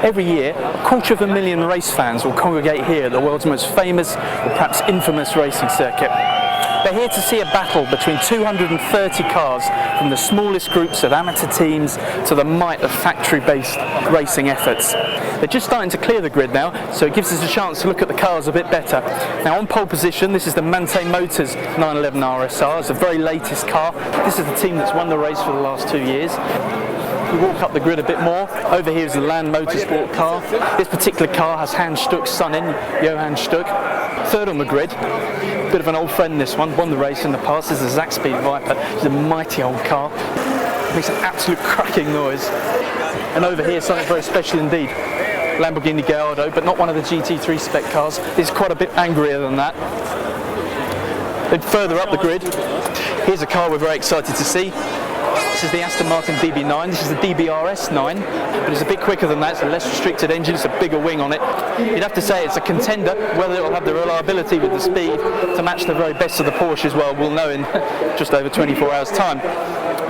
Every year, 250,000 race fans will congregate here at the world's most famous, or perhaps infamous, racing circuit. They're here to see a battle between 230 cars, from the smallest groups of amateur teams to the might of factory-based racing efforts. They're just starting to clear the grid now, so it gives us a chance to look at the cars a bit better. Now, on pole position, this is the Manthey Motors 911 RSR. It's the very latest car. This is the team that's won the race for the last 2 years. We walk up the grid a bit more. Over here is the Land Motorsport car. This particular car has Hans Stuck's son in, Johann Stuck. Third on the grid, bit of an old friend this one, won the race in the past. This is a Zaxpeed Viper. It's a mighty old car. Makes an absolute cracking noise. And over here, something very special indeed. Lamborghini Gallardo, but not one of the GT3 spec cars. It's quite a bit angrier than that. Then further up the grid, here's a car we're very excited to see. This is the Aston Martin DB9. This is the DBRS 9, but it's a bit quicker than that. It's a less restricted engine, it's a bigger wing on it. You'd have to say it's a contender. Whether it will have the reliability with the speed to match the very best of the Porsche as well, we'll know in just over 24 hours time.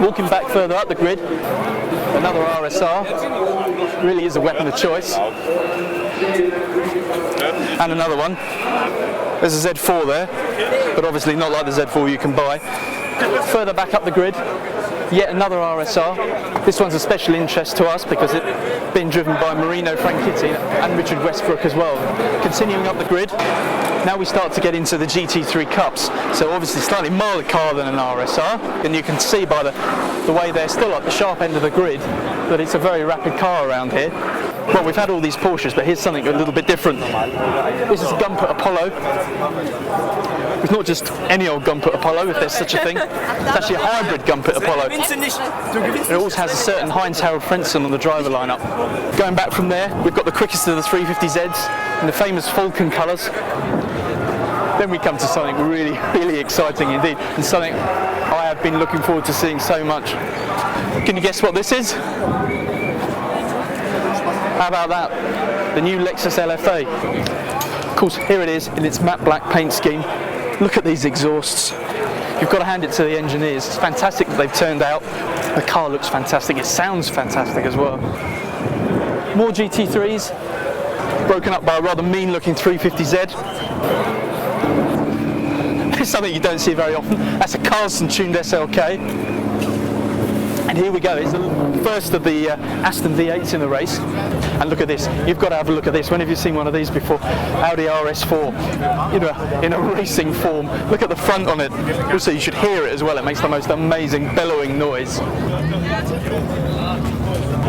Walking back further up the grid, another RSR. Really is a weapon of choice. And another one. There's a Z4 there, but obviously not like the Z4 you can buy. Further back up the grid, yet another RSR. This one's a special interest to us because it's been driven by Marino Franchitti and Richard Westbrook as well. Continuing up the grid, now we start to get into the GT3 Cups. So obviously slightly milder car than an RSR, and you can see by the way they're still at the sharp end of the grid that it's a very rapid car around here. Well, we've had all these Porsches, but here's something a little bit different. This is a Gumpert Apollo. It's not just any old Gumpert Apollo, if there's such a thing. It's actually a hybrid Gumpert Apollo. It also has a certain Heinz Harald Frentzen on the driver lineup. Going back from there, we've got the quickest of the 350Zs in the famous Falcon colours. Then we come to something really, really exciting indeed, and something I have been looking forward to seeing so much. Can you guess what this is? How about that? The new Lexus LFA. Of course, here it is in its matte black paint scheme. Look at these exhausts. You've got to hand it to the engineers. It's fantastic that they've turned out. The car looks fantastic. It sounds fantastic as well. More GT3s, broken up by a rather mean-looking 350Z. It's something you don't see very often. That's a Carlson-tuned SLK. And here we go, it's the first of the Aston V8s in the race. And look at this, you've got to have a look at this. When have you seen one of these before? Audi RS4 in a racing form. Look at the front on it. Also, you should hear it as well. It makes the most amazing bellowing noise.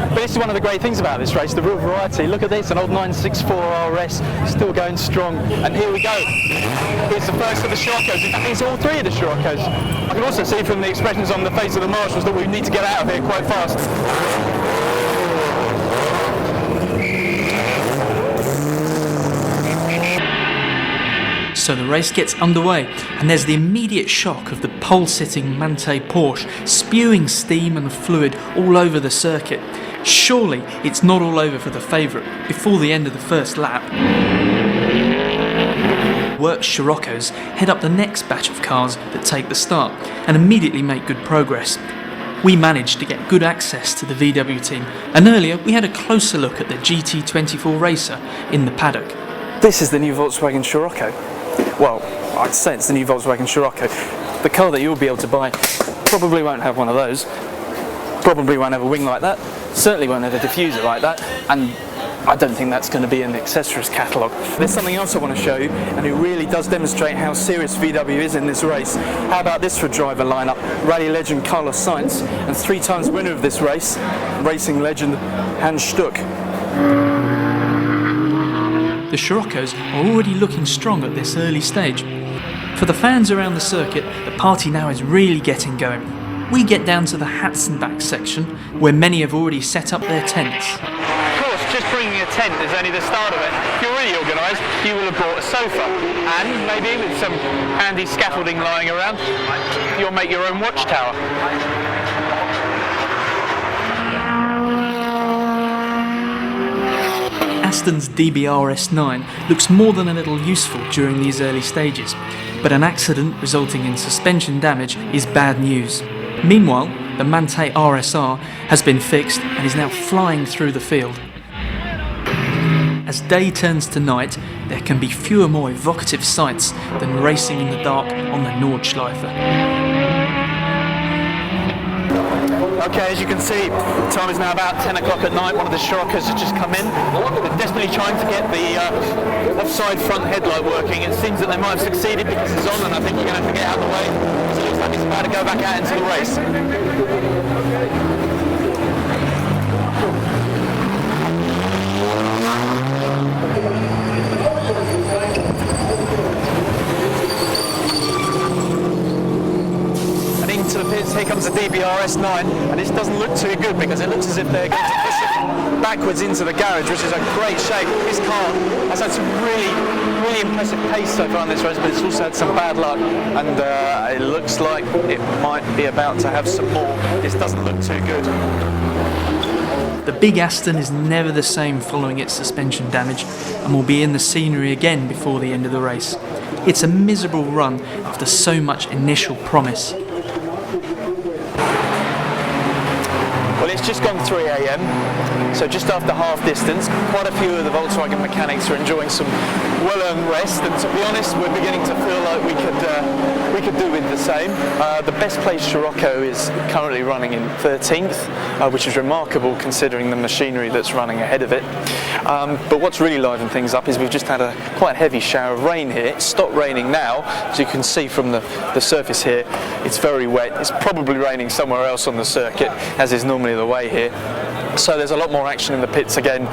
But this is one of the great things about this race, the real variety. Look at this, an old 964 RS, still going strong. And here we go. It's the first of the Sciroccos. In fact, it's all three of the Sciroccos. I can also see from the expressions on the face of the marshals that we need to get out of here quite fast. So the race gets underway, and there's the immediate shock of the pole-sitting Manthey Porsche spewing steam and fluid all over the circuit. Surely it's not all over for the favourite before the end of the first lap. Works Sciroccos head up the next batch of cars that take the start and immediately make good progress. We managed to get good access to the VW team, and earlier we had a closer look at the GT24 racer in the paddock. This is the new Volkswagen Scirocco. Well, I'd say it's the new Volkswagen Scirocco. The car that you'll be able to buy probably won't have one of those. Probably won't have a wing like that. Certainly won't have a diffuser like that. And I don't think that's going to be in the accessories catalogue. There's something else I want to show you, and it really does demonstrate how serious VW is in this race. How about this for a driver lineup? Rally legend Carlos Sainz, and 3 times winner of this race, racing legend Hans Stuck. The Sciroccos are already looking strong at this early stage. For the fans around the circuit, the party now is really getting going. We get down to the Hatzenbach section, where many have already set up their tents. Of course, just bringing a tent is only the start of it. If you're really organised, you will have brought a sofa, and maybe with some handy scaffolding lying around, you'll make your own watchtower. Aston's DBRS 9 looks more than a little useful during these early stages, but an accident resulting in suspension damage is bad news. Meanwhile, the Manthey RSR has been fixed and is now flying through the field. As day turns to night, there can be fewer more evocative sights than racing in the dark on the Nordschleife. Okay, as you can see, the time is now about 10 o'clock at night. One of the Sciroccos has just come in. They're desperately trying to get the offside front headlight working. It seems that they might have succeeded because it's on, and I think we're going to have to get out of the way. So it looks like it's about to go back out into the race. To the pits, here comes the DBRS 9, and this doesn't look too good because it looks as if they're going to push it backwards into the garage, which is a great shape. This car has had some really impressive pace so far in this race, but it's also had some bad luck, and it looks like it might be about to have some more. This doesn't look too good. The big Aston is never the same following its suspension damage and will be in the scenery again before the end of the race. It's a miserable run after so much initial promise. Well, it's just gone 3 a.m, so just after half distance. Quite a few of the Volkswagen mechanics are enjoying some well-earned rest, and to be honest, we're beginning to feel like we could do with the same. The best placed Scirocco is currently running in 13th, which is remarkable considering the machinery that's running ahead of it. But what's really livened things up is we've just had a quite heavy shower of rain here. It's stopped raining now, as you can see from the surface here. It's very wet. It's probably raining somewhere else on the circuit, as is normally the way here. So there's a lot more action in the pits again.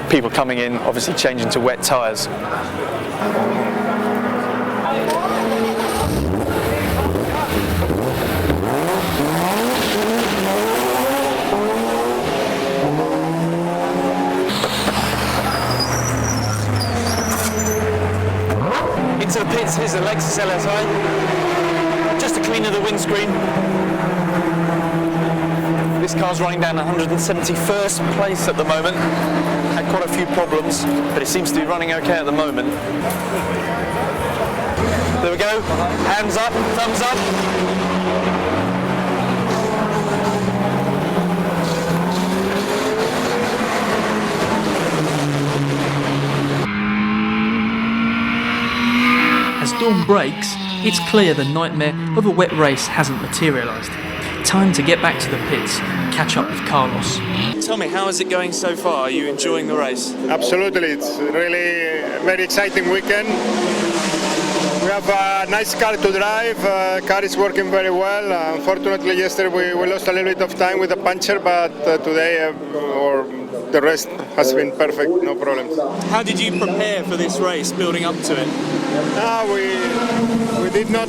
People coming in, obviously changing to wet tyres. Into the pits, here's the Lexus LSI. Just a clean of the windscreen. This car's running down 171st place at the moment. Had quite a few problems, but it seems to be running okay at the moment. There we go. Hands up, thumbs up. As dawn breaks, it's clear the nightmare of a wet race hasn't materialised. Time to get back to the pits and catch up with Carlos. Tell me, how is it going so far? Are you enjoying the race? Absolutely, it's really a very exciting weekend. We have a nice car to drive, car is working very well. Unfortunately yesterday we lost a little bit of time with the puncture, but today the rest has been perfect, no problems. How did you prepare for this race, building up to it? We did not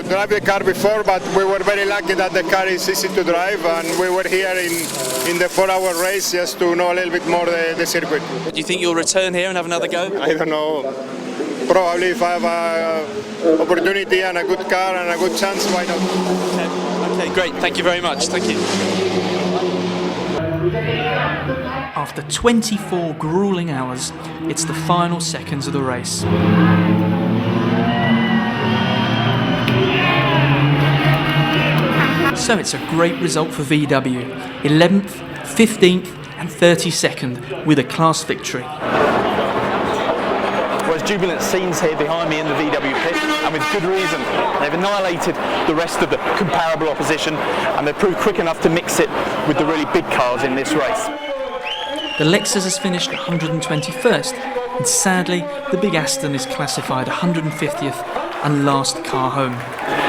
drive the car before, but we were very lucky that the car is easy to drive, and we were here in the 4-hour race just to know a little bit more the circuit. Do you think you'll return here and have another go? I don't know. Probably if I have an opportunity and a good car and a good chance, why not? Okay, great. Thank you very much. Thank you. After 24 gruelling hours, it's the final seconds of the race. So it's a great result for VW. 11th, 15th and 32nd with a class victory. Well, there's jubilant scenes here behind me in the VW pit, and with good reason. They've annihilated the rest of the comparable opposition, and they've proved quick enough to mix it with the really big cars in this race. The Lexus has finished 121st, and sadly, the big Aston is classified 150th and last car home.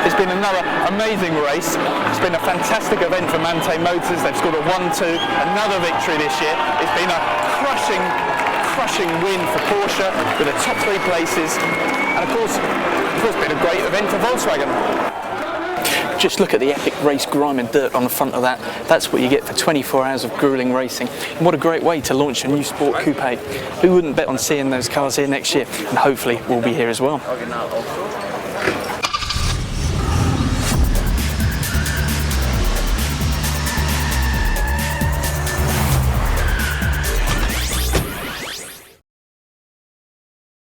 It's been another amazing race. It's been a fantastic event for Mante Motors. They've scored a 1-2, another victory this year. It's been a crushing win for Porsche with the top 3 places, and of course it's been a great event for Volkswagen. Just look at the epic race grime and dirt on the front of that. That's what you get for 24 hours of gruelling racing. And what a great way to launch a new sport coupe. Who wouldn't bet on seeing those cars here next year? And hopefully we'll be here as well.